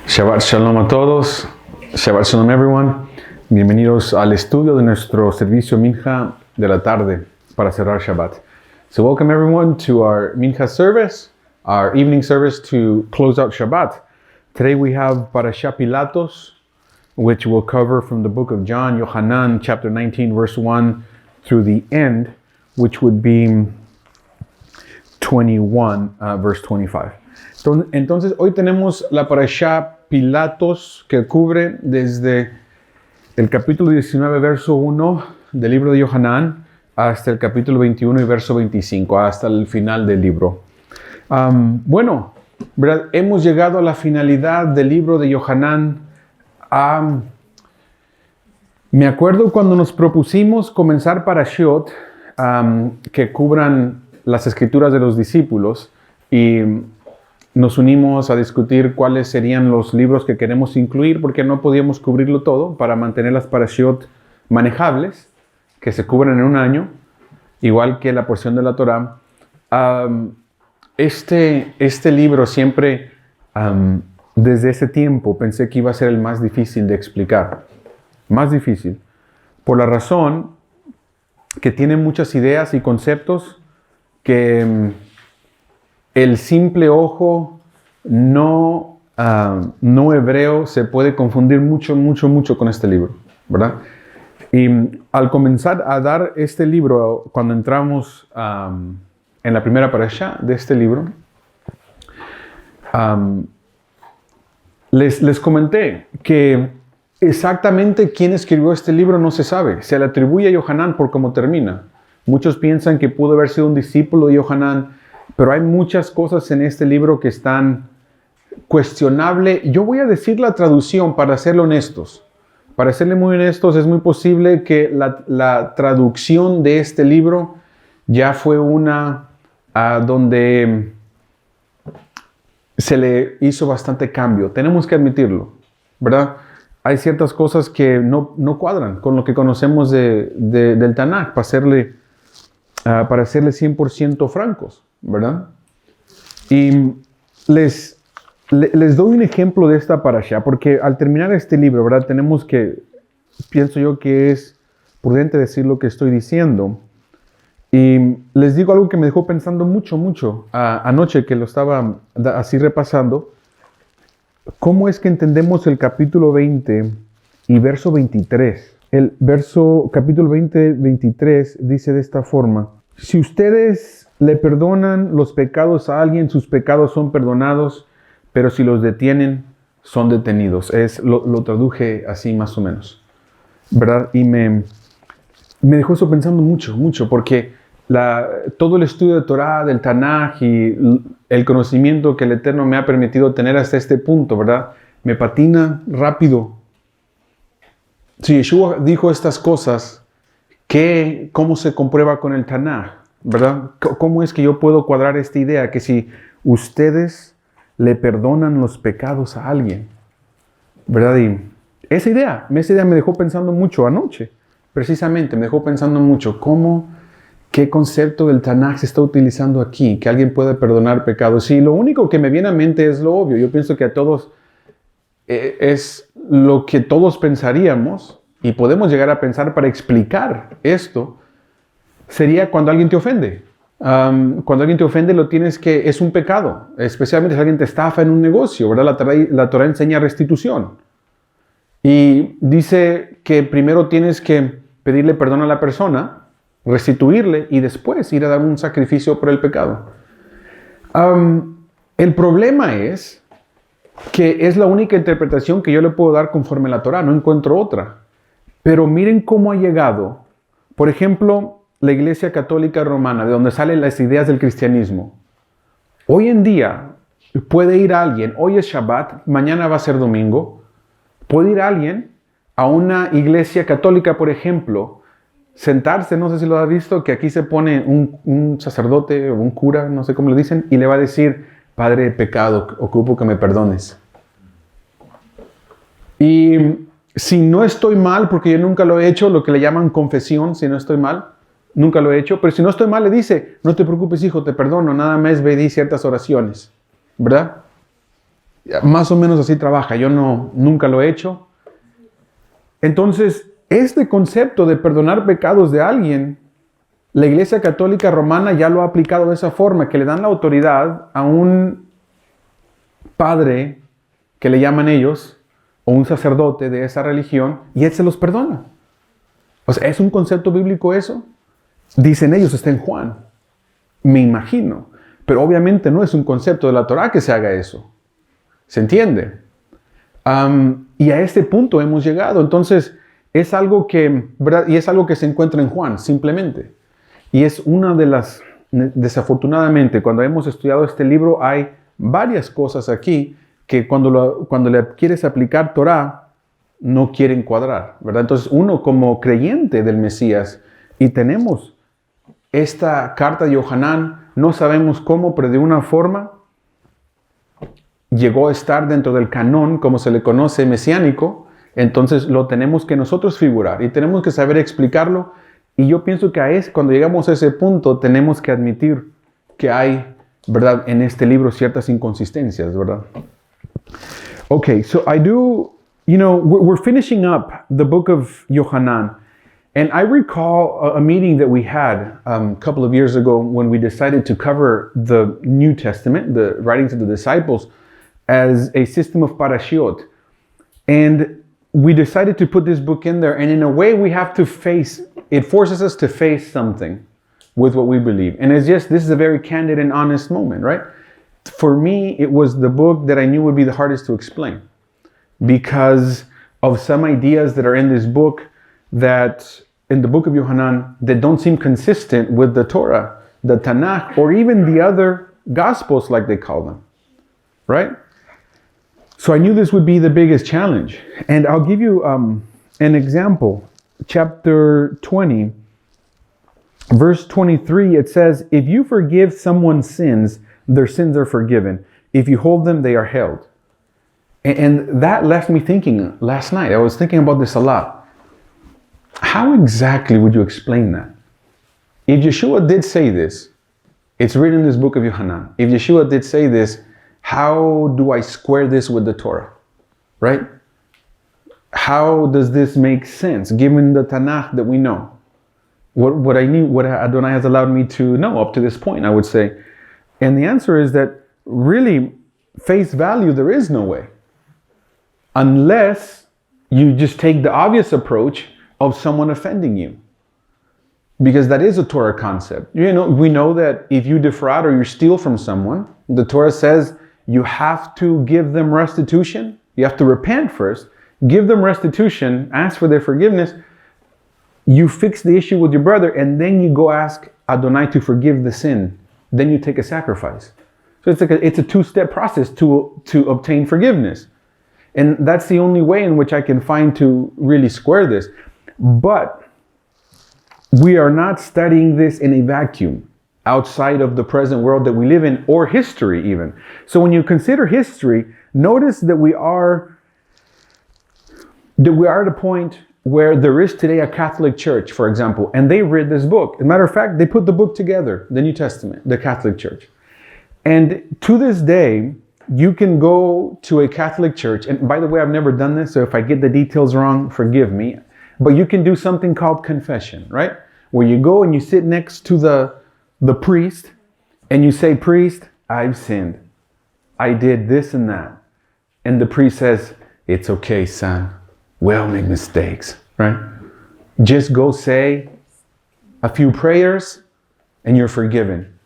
Shabbat Shalom a todos. Shabbat Shalom everyone. Bienvenidos al estudio de nuestro servicio Minja de la tarde para cerrar Shabbat. So welcome everyone to our Minja service, our evening service to close out Shabbat. Today we have Parashat Pilatos, which we'll cover from the book of John, Yohanan, chapter 19, verse 1 through the end, which would be 21, verse 25. Entonces, hoy tenemos la Parashá Pilatos, que cubre desde el capítulo 19, verso 1 del libro de Yohanan, hasta el capítulo 21 y verso 25, hasta el final del libro. Bueno, ¿verdad? Hemos llegado a la finalidad del libro de Yohanan. Me acuerdo cuando nos propusimos comenzar Parashiot que cubran las escrituras de los discípulos y nos unimos a discutir cuáles serían los libros que queremos incluir porque no podíamos cubrirlo todo para mantener las Parashiot manejables, que se cubren en un año, igual que la porción de la Torá. Este libro siempre, desde ese tiempo, pensé que iba a ser el más difícil de explicar. Más difícil. Por la razón que tiene muchas ideas y conceptos que el simple ojo no hebreo se puede confundir mucho con este libro, ¿verdad? Y al comenzar a dar este libro, cuando entramos en la primera parashá de este libro, les comenté que exactamente quién escribió este libro no se sabe. Se le atribuye a Yohanan por cómo termina. Muchos piensan que pudo haber sido un discípulo de Yohanan, pero hay muchas cosas en este libro que están cuestionables. Yo voy a decir la traducción para serle honestos. Para serle muy honestos, es muy posible que la traducción de este libro ya fue una donde se le hizo bastante cambio. Tenemos que admitirlo, ¿verdad? Hay ciertas cosas que no cuadran con lo que conocemos del Tanaj, para serle 100% francos, ¿verdad? Y les doy un ejemplo de esta parashá, porque al terminar este libro, ¿verdad? Pienso yo que es prudente decir lo que estoy diciendo. Y les digo algo que me dejó pensando mucho anoche que lo estaba así repasando. ¿Cómo es que entendemos el capítulo 20 y verso 23? El capítulo 20, 23 dice de esta forma: si ustedes le perdonan los pecados a alguien, sus pecados son perdonados, pero si los detienen, son detenidos. Lo traduje así más o menos, ¿verdad? Y me dejó eso pensando mucho, porque todo el estudio de Torah, del Tanaj y el conocimiento que el Eterno me ha permitido tener hasta este punto, ¿verdad? Me patina rápido. Si Yeshua dijo estas cosas, ¿cómo se comprueba con el Tanaj? ¿Verdad? ¿Cómo es que yo puedo cuadrar esta idea? Que si ustedes le perdonan los pecados a alguien, ¿verdad? Y esa idea me dejó pensando mucho anoche. Precisamente, me dejó pensando mucho ¿qué concepto del Tanaj se está utilizando aquí? Que alguien puede perdonar pecados. Y lo único que me viene a mente es lo obvio. Yo pienso que a todos es lo que todos pensaríamos y podemos llegar a pensar para explicar esto. Sería cuando alguien te ofende. Cuando alguien te ofende es un pecado. Especialmente si alguien te estafa en un negocio, ¿verdad? La Torah enseña restitución. Y dice que primero tienes que pedirle perdón a la persona, restituirle y después ir a dar un sacrificio por el pecado. El problema es que es la única interpretación que yo le puedo dar conforme a la Torah, no encuentro otra. Pero miren cómo ha llegado, por ejemplo, la Iglesia Católica Romana, de donde salen las ideas del cristianismo. Hoy en día puede ir alguien, hoy es Shabbat, mañana va a ser domingo, puede ir alguien a una iglesia católica, por ejemplo, sentarse, no sé si lo has visto, que aquí se pone un sacerdote o un cura, no sé cómo le dicen, y le va a decir: Padre de pecado, ocupo que me perdones. Y si no estoy mal, porque yo nunca lo he hecho, lo que le llaman confesión, si no estoy mal, nunca lo he hecho, pero si no estoy mal le dice: no te preocupes, hijo, te perdono, nada más ve y di ciertas oraciones, ¿verdad? Más o menos así trabaja. Yo nunca lo he hecho. Entonces, este concepto de perdonar pecados de alguien, la Iglesia Católica Romana ya lo ha aplicado de esa forma, que le dan la autoridad a un padre, que le llaman ellos, o un sacerdote de esa religión, y él se los perdona. O sea, ¿es un concepto bíblico eso? Dicen ellos, está en Juan. Me imagino. Pero obviamente no es un concepto de la Torá que se haga eso. ¿Se entiende? Y a este punto hemos llegado. Entonces, es algo que, ¿verdad? Y es algo que se encuentra en Juan, simplemente. Y es una de las, desafortunadamente, cuando hemos estudiado este libro, hay varias cosas aquí que cuando le quieres aplicar Torá, no quieren cuadrar, ¿verdad? Entonces, uno como creyente del Mesías, y tenemos esta carta de Yohanan, no sabemos cómo, pero de una forma llegó a estar dentro del canón, como se le conoce, mesiánico. Entonces lo tenemos que nosotros figurar y tenemos que saber explicarlo. Y yo pienso que cuando llegamos a ese punto tenemos que admitir que hay, ¿verdad?, en este libro ciertas inconsistencias, ¿verdad? Okay, so we're finishing up the book of Yohanan. And I recall a meeting that we had a couple of years ago when we decided to cover the New Testament, the writings of the disciples, as a system of parashiot. And we decided to put this book in there, and in a way it forces us to face something with what we believe. And this is a very candid and honest moment, right? For me, it was the book that I knew would be the hardest to explain because of some ideas that are in this book that in the book of Yohanan that don't seem consistent with the Torah, the Tanakh, or even the other Gospels like they call them, right? So I knew this would be the biggest challenge. And I'll give you an example. Chapter 20, verse 23, it says, if you forgive someone's sins, their sins are forgiven. If you hold them, they are held. And that left me thinking last night. I was thinking about this a lot. How exactly would you explain that? If Yeshua did say this, it's written in this book of Yohanan. If Yeshua did say this, how do I square this with the Torah, right? How does this make sense given the Tanakh that we know? What Adonai has allowed me to know up to this point, I would say. And the answer is that really, face value, there is no way. Unless you just take the obvious approach of someone offending you. Because that is a Torah concept. We know that if you defraud or you steal from someone, the Torah says you have to give them restitution. You have to repent first, give them restitution, ask for their forgiveness. You fix the issue with your brother, and then you go ask Adonai to forgive the sin. Then you take a sacrifice. So it's a two-step process to obtain forgiveness. And that's the only way in which I can find to really square this. But we are not studying this in a vacuum outside of the present world that we live in, or history even. So when you consider history, notice that we are at a point where there is today a Catholic Church, for example, and they read this book. As a matter of fact, they put the book together, the New Testament, the Catholic Church. And to this day, you can go to a Catholic church, and by the way, I've never done this, so if I get the details wrong, forgive me. But you can do something called confession, right? Where you go and you sit next to the priest, and you say, priest, I've sinned. I did this and that. And the priest says, it's okay, son. We all make mistakes, right? Just go say a few prayers and you're forgiven.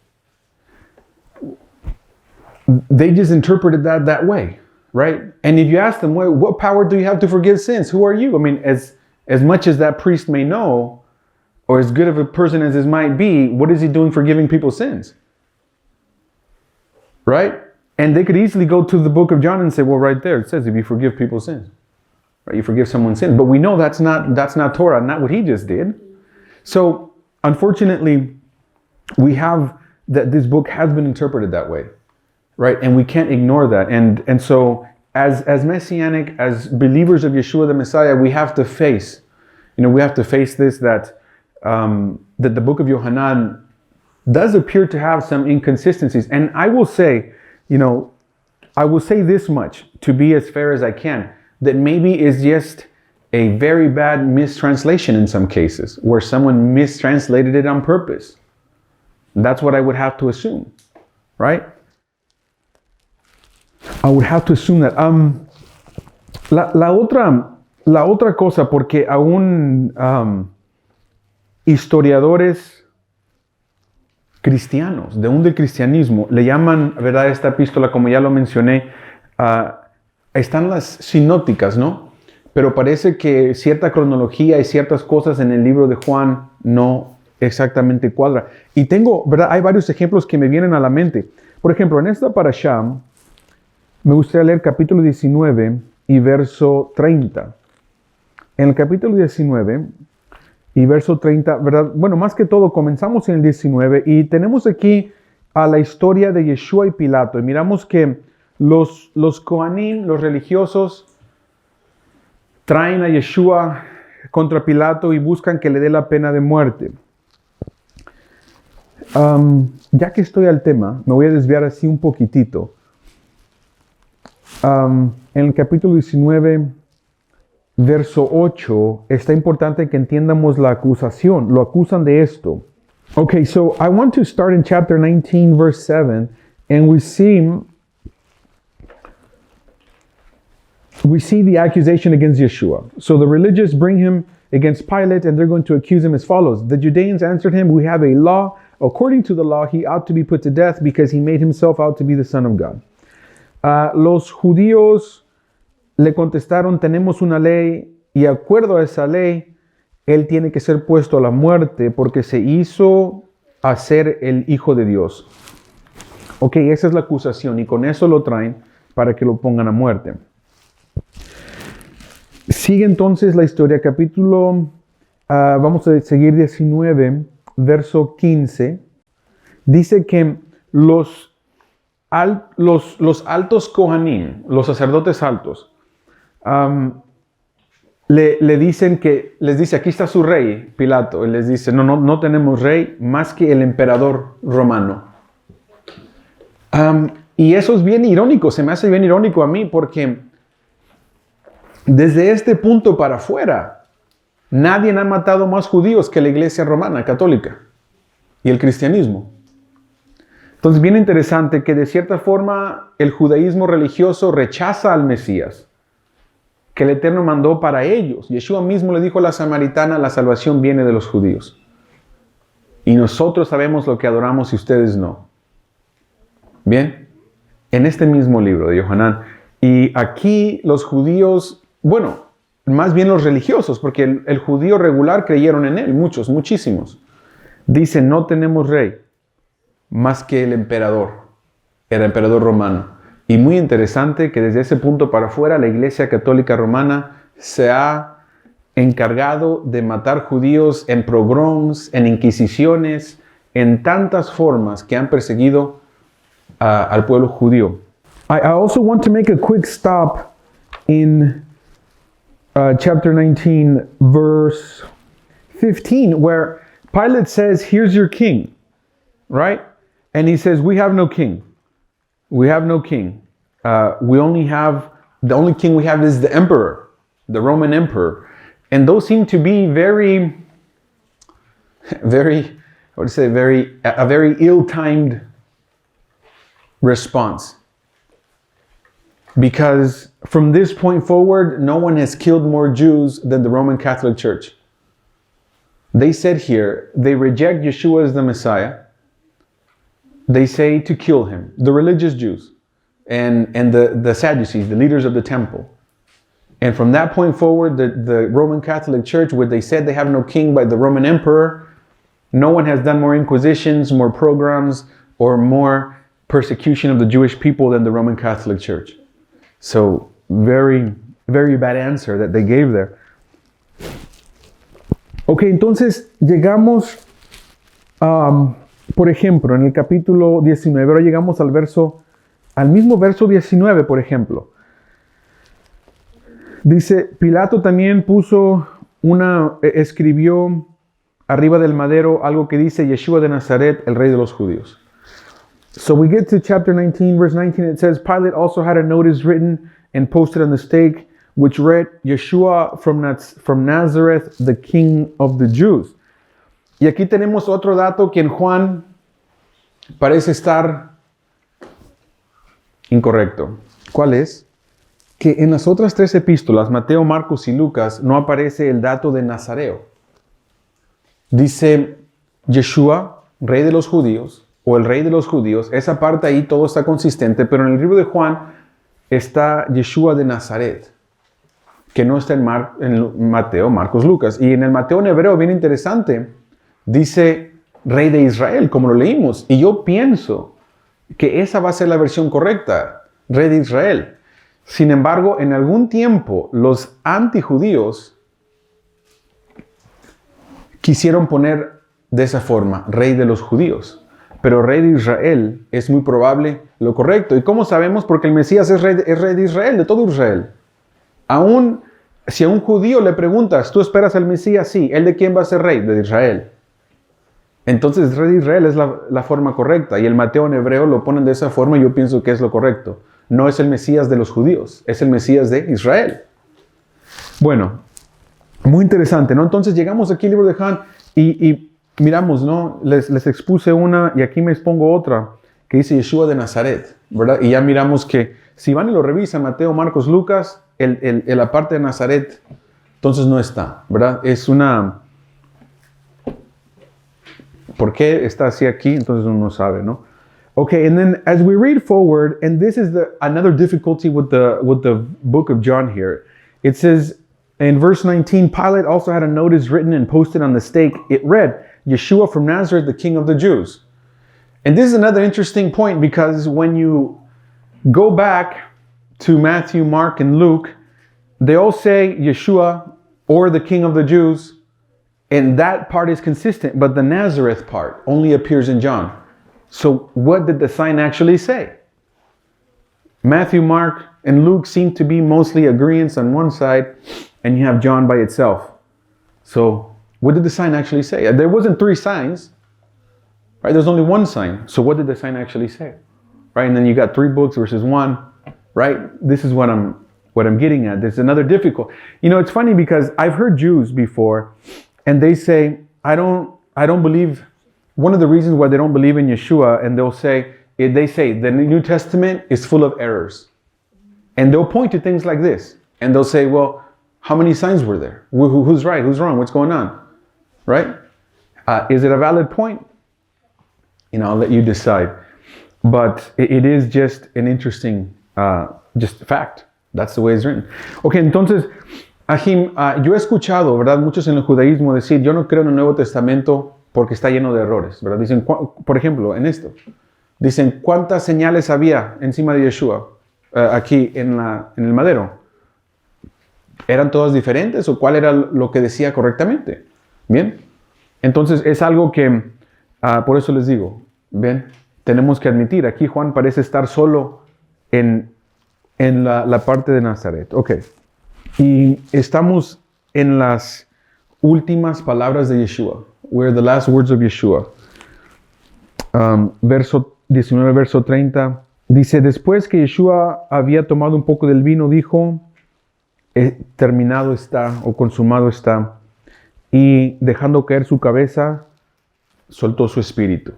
They just interpreted that way, right? And if you ask them, what power do you have to forgive sins? Who are you? I mean, as much as that priest may know, or as good of a person as this might be, what is he doing forgiving people's sins? Right? And they could easily go to the book of John and say, well, right there, it says if you forgive people's sins, right? You forgive someone's sins. But we know that's not Torah, not what he just did. So, unfortunately, we have that this book has been interpreted that way, right? And we can't ignore that. And so, as Messianic, as believers of Yeshua the Messiah, we have to face this, that the book of Yohanan does appear to have some inconsistencies. And I will say, I will say this much to be as fair as I can, that maybe it's just a very bad mistranslation in some cases, where someone mistranslated it on purpose. That's what I would have to assume, right? I would have to assume that. La otra cosa, porque aún historiadores cristianos, del cristianismo, le llaman, ¿verdad? Esta epístola, como ya lo mencioné, están las sinópticas, ¿no? Pero parece que cierta cronología y ciertas cosas en el libro de Juan no exactamente cuadra. Y tengo, ¿verdad? Hay varios ejemplos que me vienen a la mente. Por ejemplo, en esta parashá, me gustaría leer capítulo 19 y verso 30. En el capítulo 19 y verso 30, ¿verdad? Bueno, más que todo, comenzamos en el 19 y tenemos aquí a la historia de Yeshua y Pilato. Y miramos que los Kohanim, los religiosos, traen a Yeshua contra Pilato y buscan que le dé la pena de muerte. Ya que estoy al tema, me voy a desviar así un poquitito. En el capítulo 19, verso 8, está importante que entiendamos la acusación. Lo acusan de esto. Okay, so I want to start in chapter 19, verse 7, and we see the accusation against Yeshua. So the religious bring him against Pilate, and they're going to accuse him as follows. The Judeans answered him, "We have a law. According to the law, he ought to be put to death because he made himself out to be the Son of God." Los judíos le contestaron, tenemos una ley y de acuerdo a esa ley, él tiene que ser puesto a la muerte porque se hizo a ser el Hijo de Dios. Ok, esa es la acusación y con eso lo traen para que lo pongan a muerte. Sigue entonces la historia, capítulo, vamos a seguir 19, verso 15. Dice que los altos Kohanim, los sacerdotes altos, les dice, aquí está su rey, Pilato. Él les dice, no tenemos rey más que el emperador romano. Y eso es bien irónico, se me hace bien irónico a mí, porque desde este punto para afuera, nadie ha matado más judíos que la iglesia romana, católica, y el cristianismo. Entonces, bien interesante que de cierta forma el judaísmo religioso rechaza al Mesías, que el Eterno mandó para ellos. Yeshua mismo le dijo a la samaritana, la salvación viene de los judíos. Y nosotros sabemos lo que adoramos y ustedes no. Bien, en este mismo libro de Yohanan. Y aquí los judíos, bueno, más bien los religiosos, porque el judío regular creyeron en él, muchísimos. Dicen, no tenemos rey más que el emperador romano. Y muy interesante que desde ese punto para afuera la Iglesia Católica Romana se ha encargado de matar judíos en pogroms, en inquisiciones, en tantas formas que han perseguido al pueblo judío. I also want to make a quick stop in chapter 19, verse 15, where Pilate says, here's your king, right? And he says, we have no king. We have no king. The only king we have is the emperor, the Roman emperor. And those seem to be a very ill-timed response. Because from this point forward, no one has killed more Jews than the Roman Catholic Church. They said here, they reject Yeshua as the Messiah. They say to kill him, the religious Jews and the Sadducees, the leaders of the temple. And from that point forward, the Roman Catholic Church, where they said they have no king but the Roman emperor, no one has done more inquisitions, more pogroms, or more persecution of the Jewish people than the Roman Catholic Church. So, very, very bad answer that they gave there. Ok, entonces llegamos por ejemplo, en el capítulo 19, ahora llegamos al mismo verso 19, por ejemplo. Dice, Pilato también escribió arriba del madero algo que dice Yeshua de Nazaret, el rey de los judíos. So we get to chapter 19, verse 19. It says, Pilate also had a notice written and posted on the stake, which read, Yeshua from Nazareth, the King of the Jews. Y aquí tenemos otro dato que en Juan parece estar incorrecto. ¿Cuál es? Que en las otras tres epístolas, Mateo, Marcos y Lucas, no aparece el dato de Nazareo. Dice Yeshua, rey de los judíos, o el rey de los judíos. Esa parte ahí todo está consistente, pero en el libro de Juan está Yeshua de Nazaret, que no está en Mateo, Marcos, Lucas. Y en el Mateo en hebreo, bien interesante, dice rey de Israel, como lo leímos. Y yo pienso que esa va a ser la versión correcta, rey de Israel. Sin embargo, en algún tiempo, los antijudíos quisieron poner de esa forma, rey de los judíos. Pero rey de Israel es muy probable lo correcto. ¿Y cómo sabemos? Porque el Mesías es rey de Israel, de todo Israel. Aún si a un judío le preguntas, ¿tú esperas al Mesías? Sí. ¿Él de quién va a ser rey? De Israel. Entonces, rey de Israel es la forma correcta. Y el Mateo en hebreo lo ponen de esa forma y yo pienso que es lo correcto. No es el Mesías de los judíos, es el Mesías de Israel. Bueno, muy interesante, ¿no? Entonces llegamos aquí al libro de Juan y miramos, ¿no? Les expuse una y aquí me expongo otra que dice Yeshua de Nazaret, ¿verdad? Y ya miramos que si van y lo revisan, Mateo, Marcos, Lucas, la parte de Nazaret, entonces no está, ¿verdad? Es una... ¿Por qué está así aquí? Entonces uno no sabe, ¿no? Okay, and then as we read forward, and this is another difficulty with the book of John here. It says in verse 19, Pilate also had a notice written and posted on the stake. It read, Yeshua from Nazareth, the King of the Jews. And this is another interesting point because when you go back to Matthew, Mark, and Luke, they all say Yeshua or the King of the Jews, and that part is consistent, but the Nazareth part only appears in John. So what did the sign actually say? Matthew, Mark, and Luke seem to be mostly agreeance on one side, and you have John by itself. So what did the sign actually say? There wasn't three signs, right? There's only one sign. So what did the sign actually say? Right? And then you got three books versus one, right? This is what I'm getting at. There's another difficult. You know, it's funny because I've heard Jews before, and they say, I don't believe. One of the reasons why they don't believe in Yeshua, and they say the New Testament is full of errors. And they'll point to things like this. And they'll say, well, how many signs were there? Who's right? Who's wrong? What's going on? Right? Is it a valid point? You know, I'll let you decide. But it is just an interesting just fact. That's the way it's written. Okay, entonces, Ahim, yo he escuchado, ¿verdad? Muchos en el judaísmo decir, yo no creo en el Nuevo Testamento porque está lleno de errores, ¿verdad? Dicen, por ejemplo, en esto, dicen, ¿cuántas señales había encima de Yeshua aquí en el madero? ¿Eran todas diferentes o cuál era lo que decía correctamente? Bien, entonces es algo que, por eso les digo, ven, tenemos que admitir, aquí Juan parece estar solo en la parte de Nazaret. Ok, y estamos en las últimas palabras de Yeshua. We're the last words of Yeshua. Verso 19, verso 30. Dice, después que Yeshua había tomado un poco del vino, dijo, terminado está o consumado está. Y dejando caer su cabeza, soltó su espíritu.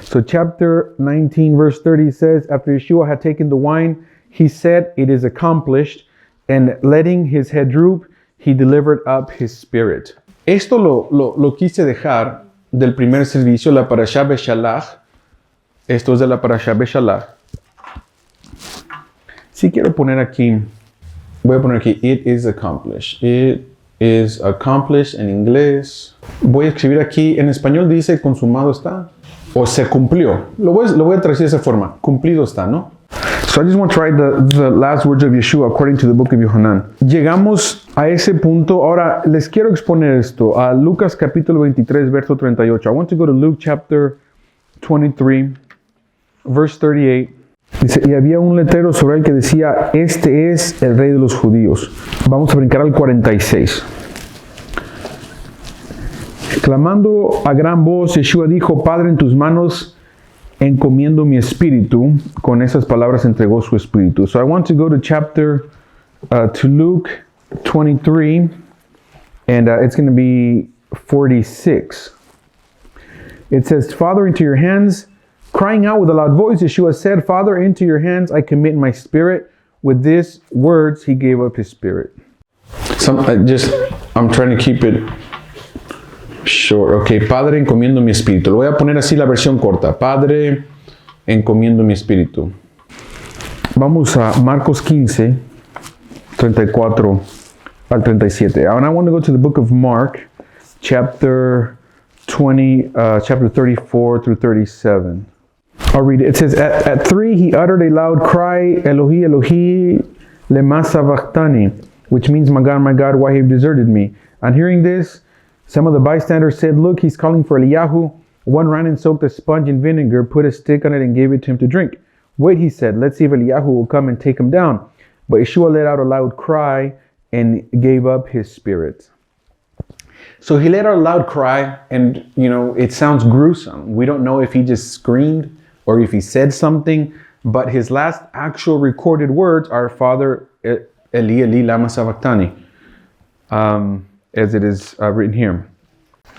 So chapter 19, verse 30 says, after Yeshua had taken the wine, he said, it is accomplished. And letting his head droop, he delivered up his spirit. Esto lo quise dejar del primer servicio, la Parashá Beshalach. Esto es de la Parashá Beshalach. Sí quiero poner aquí, voy a poner aquí, it is accomplished. It is accomplished en inglés. Voy a escribir aquí, en español dice consumado está, o se cumplió. Lo voy a traducir de esa forma, cumplido está, ¿no? So I just want to write the last words of Yeshua according to the book of Yohanan. Llegamos a ese punto. Ahora les quiero exponer esto a Lucas capítulo 23, verso 38. I want to go to Luke chapter 23, verse 38. Dice, y había un letrero sobre él que decía, este es el rey de los judíos. Vamos a brincar al 46. Clamando a gran voz, Yeshua dijo, Padre, en tus manos encomiendo mi espíritu, con esas palabras entregó su espíritu. So I want to go to to Luke 23, and it's going to be 46. It says, Father, into your hands, crying out with a loud voice, Yeshua said, Father, into your hands I commit my spirit. With these words, he gave up his spirit. I'm trying to keep it short. Ok, Padre, encomiendo mi espíritu. Lo voy a poner así la versión corta. Padre, encomiendo mi espíritu. Vamos a Marcos 15, 34 al 37. And I want to go to the book of Mark, chapter 34 through 37. I'll read it. It says, at 3 he uttered a loud cry, Elohi, Elohi, lema sabachthani, which means, my God, why have you deserted me? On hearing this, some of the bystanders said, look, he's calling for Eliyahu. One ran and soaked a sponge in vinegar, put a stick on it, and gave it to him to drink. Wait, he said, let's see if Eliyahu will come and take him down. But Yeshua let out a loud cry and gave up his spirit. So he let out a loud cry, and it sounds gruesome. We don't know if he just screamed or if he said something, but his last actual recorded words are, Father, Eli, Eli, lama sabachthani, as it is written here.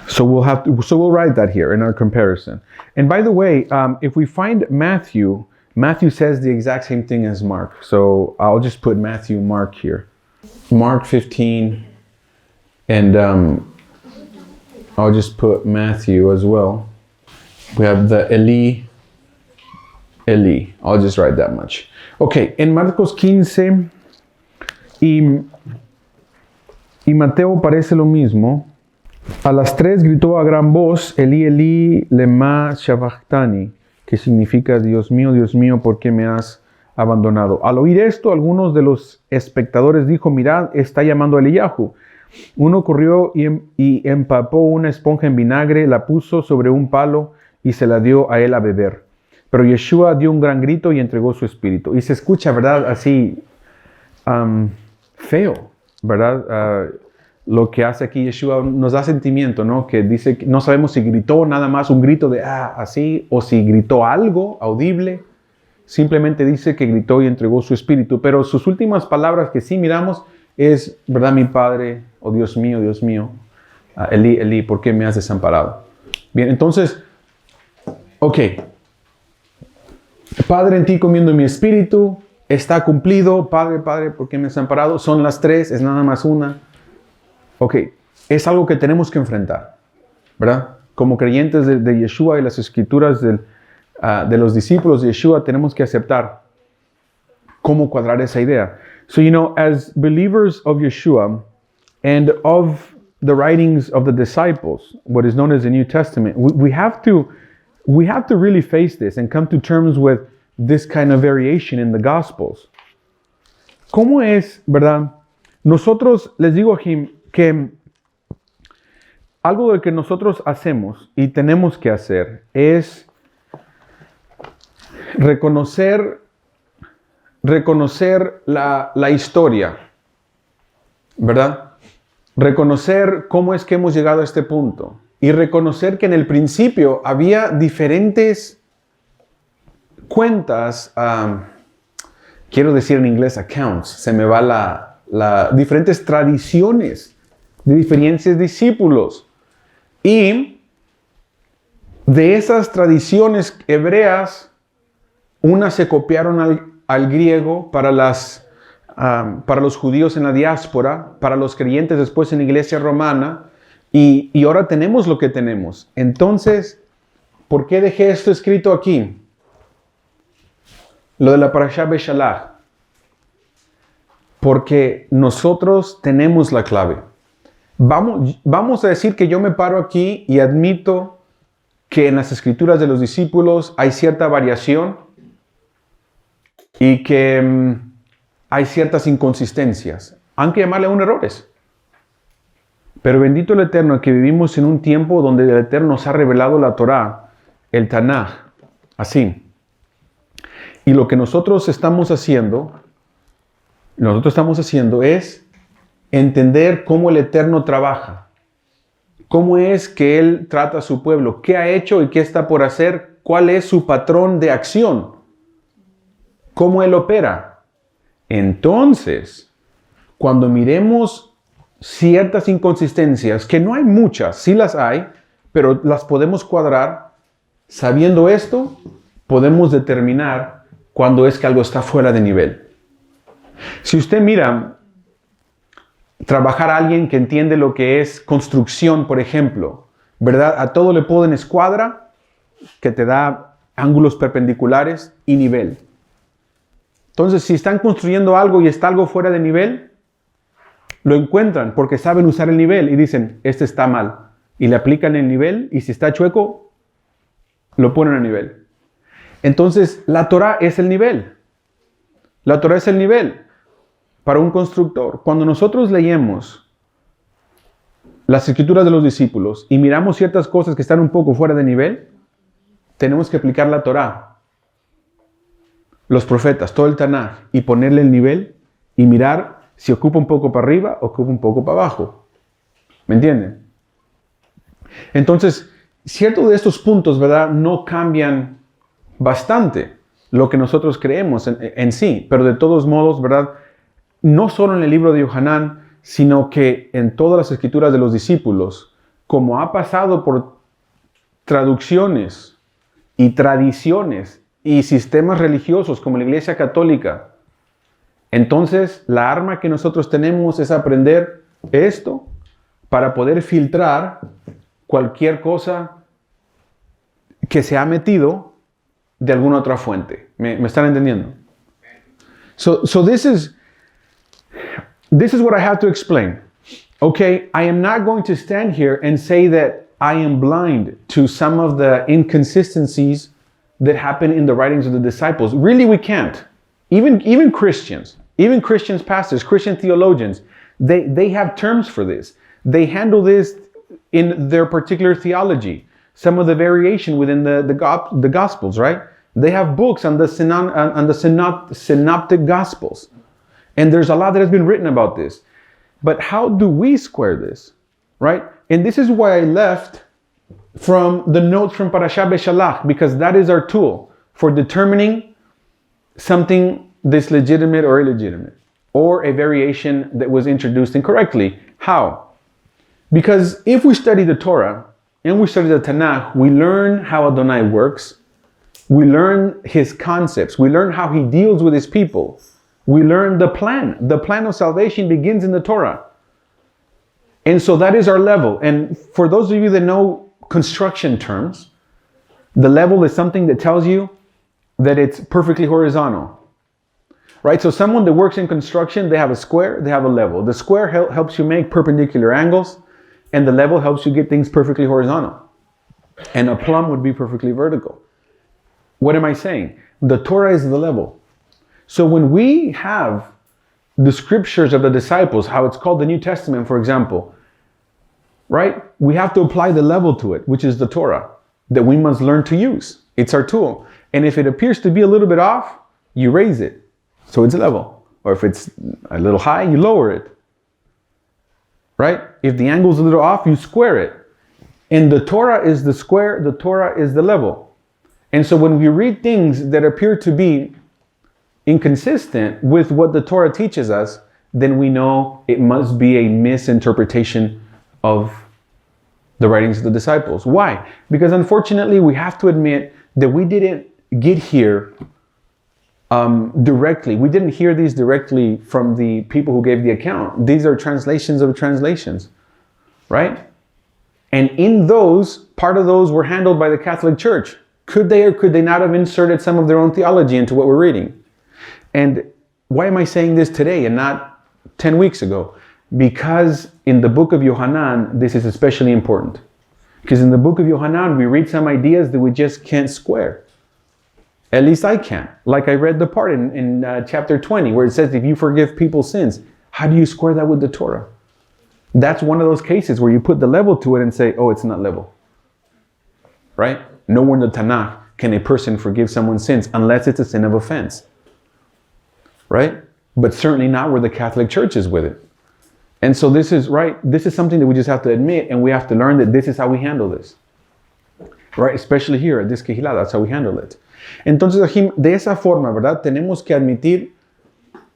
So we'll write that here in our comparison. And by the way, if we find Matthew says the exact same thing as Mark. So I'll just put Matthew, Mark here. Mark 15, and I'll just put Matthew as well. We have the Eli, Eli. I'll just write that much. Okay, en Marcos 15 y Mateo parece lo mismo. A las 3 gritó a gran voz, Eli, Eli, lema sabachthani, que significa, Dios mío, ¿por qué me has abandonado? Al oír esto, algunos de los espectadores dijo, mirad, está llamando a Eliyahu. Uno corrió y empapó una esponja en vinagre, la puso sobre un palo y se la dio a él a beber. Pero Yeshua dio un gran grito y entregó su espíritu. Y se escucha, ¿verdad? Así feo, ¿verdad? Lo que hace aquí Yeshua nos da sentimiento, ¿no? Que dice que no sabemos si gritó nada más un grito de así, o si gritó algo audible. Simplemente dice que gritó y entregó su espíritu. Pero sus últimas palabras que sí miramos es, ¿verdad, mi Padre? Oh Dios mío, Eli, Eli, ¿por qué me has desamparado? Bien, entonces, ok. Padre, en ti comiendo mi espíritu, está cumplido. Padre, ¿por qué me has desamparado? Son las 3, es nada más una. Ok, es algo que tenemos que enfrentar, ¿verdad? Como creyentes de Yeshua y las escrituras de los discípulos de Yeshua, tenemos que aceptar cómo cuadrar esa idea. So, as believers of Yeshua and of the writings of the disciples, what is known as the New Testament, we have to really face this and come to terms with this kind of variation in the Gospels. ¿Cómo es, verdad? Nosotros, les digo que algo de que nosotros hacemos y tenemos que hacer es reconocer la historia, ¿verdad? Reconocer cómo es que hemos llegado a este punto y reconocer que en el principio había diferentes cuentas, quiero decir en inglés accounts, se me va diferentes tradiciones de diferentes discípulos, y de esas tradiciones hebreas, unas se copiaron al griego para los judíos en la diáspora, para los creyentes después en la iglesia romana, y ahora tenemos lo que tenemos. Entonces, ¿por qué dejé esto escrito aquí? Lo de la Parashá Beshalach. Porque nosotros tenemos la clave. Vamos a decir que yo me paro aquí y admito que en las escrituras de los discípulos hay cierta variación y que hay ciertas inconsistencias. Hay que llamarle aún errores. Pero bendito el Eterno, que vivimos en un tiempo donde el Eterno nos ha revelado la Torá, el Tanaj, así. Y lo que nosotros estamos haciendo es entender cómo el Eterno trabaja, cómo es que Él trata a su pueblo, qué ha hecho y qué está por hacer, cuál es su patrón de acción, cómo Él opera. Entonces, cuando miremos ciertas inconsistencias, que no hay muchas, sí las hay, pero las podemos cuadrar, sabiendo esto, podemos determinar cuando es que algo está fuera de nivel. Si usted mira trabajar a alguien que entiende lo que es construcción, por ejemplo, ¿verdad? A todo le ponen escuadra, que te da ángulos perpendiculares y nivel. Entonces, si están construyendo algo y está algo fuera de nivel, lo encuentran porque saben usar el nivel y dicen, este está mal. Y le aplican el nivel y si está chueco, lo ponen a nivel. Entonces, la Torah es el nivel. La Torah es el nivel para un constructor. Cuando nosotros leemos las escrituras de los discípulos y miramos ciertas cosas que están un poco fuera de nivel, tenemos que aplicar la Torah, los profetas, todo el Tanaj, y ponerle el nivel y mirar si ocupa un poco para arriba o ocupa un poco para abajo. ¿Me entienden? Entonces, ciertos de estos puntos, ¿verdad?, no cambian bastante lo que nosotros creemos en sí, pero de todos modos, ¿verdad?, no solo en el libro de Yohanan, sino que en todas las escrituras de los discípulos, como ha pasado por traducciones y tradiciones y sistemas religiosos como la Iglesia Católica, entonces la arma que nosotros tenemos es aprender esto para poder filtrar cualquier cosa que se ha metido de alguna otra fuente. ¿Me están entendiendo? So this is what I have to explain. Okay, I am not going to stand here and say that I am blind to some of the inconsistencies that happen in the writings of the disciples. Really, we can't. Even Christians, pastors, Christian theologians, they have terms for this. They handle this in their particular theology. Some of the variation within the Gospels, right? They have books on the synoptic Gospels. And there's a lot that has been written about this. But how do we square this, right? And this is why I left from the notes from Parashat Beshalach, because that is our tool for determining something that's legitimate or illegitimate, or a variation that was introduced incorrectly. How? Because if we study the Torah and we study the Tanakh, we learn how Adonai works. We learn his concepts. We learn how he deals with his people. We learn the plan. The plan of salvation begins in the Torah. And so that is our level. And for those of you that know construction terms, the level is something that tells you that it's perfectly horizontal. Right? So someone that works in construction, they have a square, they have a level. The square helps you make perpendicular angles, and the level helps you get things perfectly horizontal. And a plumb would be perfectly vertical. What am I saying? The Torah is the level. So when we have the scriptures of the disciples, how it's called the New Testament, for example, right? We have to apply the level to it, which is the Torah, that we must learn to use. It's our tool. And if it appears to be a little bit off, you raise it. So it's level. Or if it's a little high, you lower it. Right? If the angle is a little off, you square it. And the Torah is the square, the Torah is the level. And so when we read things that appear to be inconsistent with what the Torah teaches us, then we know it must be a misinterpretation of the writings of the disciples. Why? Because unfortunately, we have to admit that we didn't get here directly. We didn't hear these directly from the people who gave the account. These are translations of translations, right? And in those, part of those were handled by the Catholic Church. Could they or could they not have inserted some of their own theology into what we're reading? And why am I saying this today and not 10 weeks ago? Because in the book of Yohanan, this is especially important. Because in the book of Yohanan, we read some ideas that we just can't square. At least I can't. Like I read the part in chapter 20 where it says, if you forgive people's sins, how do you square that with the Torah? That's one of those cases where you put the level to it and say, oh, it's not level. Right? Nowhere in the Tanakh can a person forgive someone's sins unless it's a sin of offense. Right? But certainly not where the Catholic Church is with it. And so this is right. This is something that we just have to admit, and we have to learn that this is how we handle this. right? Especially here at this Kehillah, that's how we handle it. Entonces, Ajim, de esa forma, ¿verdad? Tenemos que admitir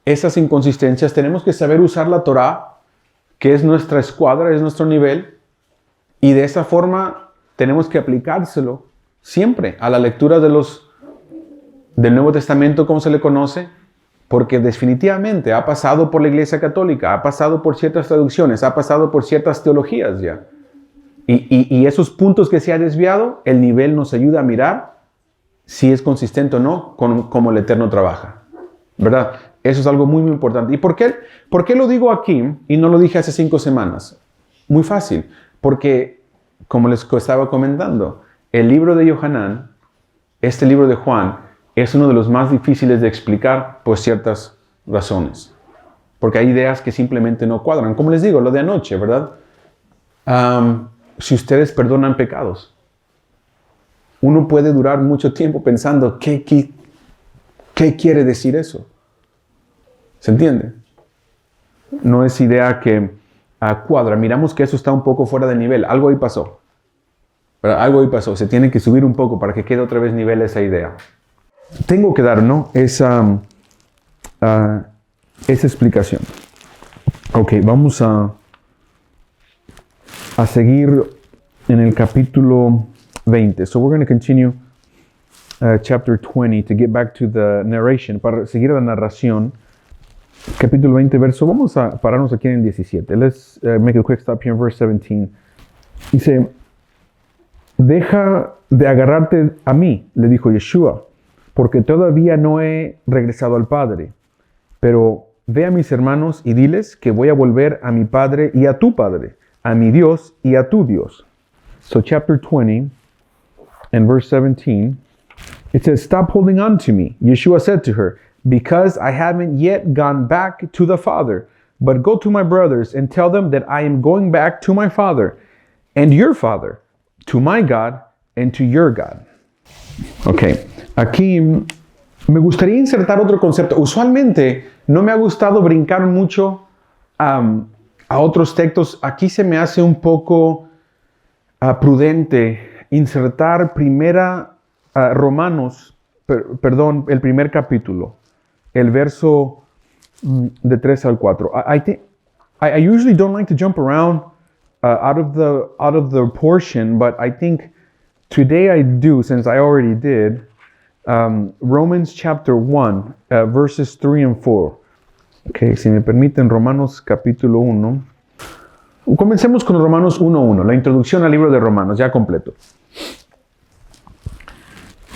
esas inconsistencias, tenemos que saber usar la Torah, que es nuestra escuadra, es nuestro nivel, y de esa forma tenemos que aplicárselo siempre a la lectura del Nuevo Testamento, como se le conoce, porque definitivamente ha pasado por la Iglesia Católica, ha pasado por ciertas traducciones, ha pasado por ciertas teologías ya. Y esos puntos que se ha desviado, el nivel nos ayuda a mirar si es consistente o no con cómo el Eterno trabaja, ¿verdad? Eso es algo muy, muy importante. ¿Y por qué lo digo aquí y no lo dije hace 5 semanas? Muy fácil, porque, como les estaba comentando, el libro de Yohanan, este libro de Juan, es uno de los más difíciles de explicar por ciertas razones. Porque hay ideas que simplemente no cuadran. Como les digo, lo de anoche, ¿verdad? Si ustedes perdonan pecados, uno puede durar mucho tiempo pensando, ¿qué quiere decir eso? ¿Se entiende? No es idea que cuadra. Miramos que eso está un poco fuera de nivel. Algo ahí pasó. ¿Verdad? Algo ahí pasó. Se tiene que subir un poco para que quede otra vez nivel esa idea. Tengo que dar, ¿no? Esa explicación. Ok, vamos a seguir en el capítulo 20. So we're going to continue chapter 20 to get back to the narration. Para seguir la narración, capítulo 20, verso. Vamos a pararnos aquí en el 17. Let's make a quick stop here in verse 17. Dice, deja de agarrarte a mí, le dijo Yeshua, porque todavía no he regresado al Padre. Pero ve a mis hermanos y diles que voy a volver a mi Padre y a tu Padre, a mi Dios y a tu Dios. So chapter 20 and verse 17, it says, stop holding on to me. Yeshua said to her, because I haven't yet gone back to the Father, but go to my brothers and tell them that I am going back to my Father and your Father, to my God and to your God. Okay. Aquí me gustaría insertar otro concepto. Usualmente no me ha gustado brincar mucho a otros textos. Aquí se me hace un poco prudente insertar Romanos, el primer capítulo, el verso de 3 al 4. I usually don't like to jump around out of the portion, but I think today I do, since I already did. Romans chapter 1, verses 3 and 4. Ok, si me permiten, Romanos capítulo 1. Comencemos con Romanos 1:1, la introducción al libro de Romanos, ya completo.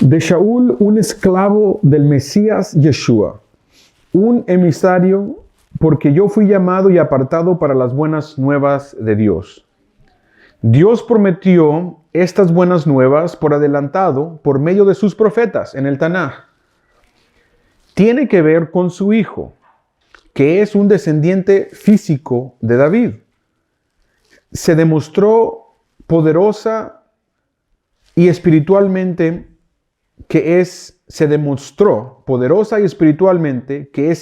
De Shaul, un esclavo del Mesías Yeshua, un emisario, porque yo fui llamado y apartado para las buenas nuevas de Dios. Dios prometió estas buenas nuevas por adelantado por medio de sus profetas en el Tanaj. Tiene que ver con su hijo, que es un descendiente físico de David. Se demostró poderosa y espiritualmente que es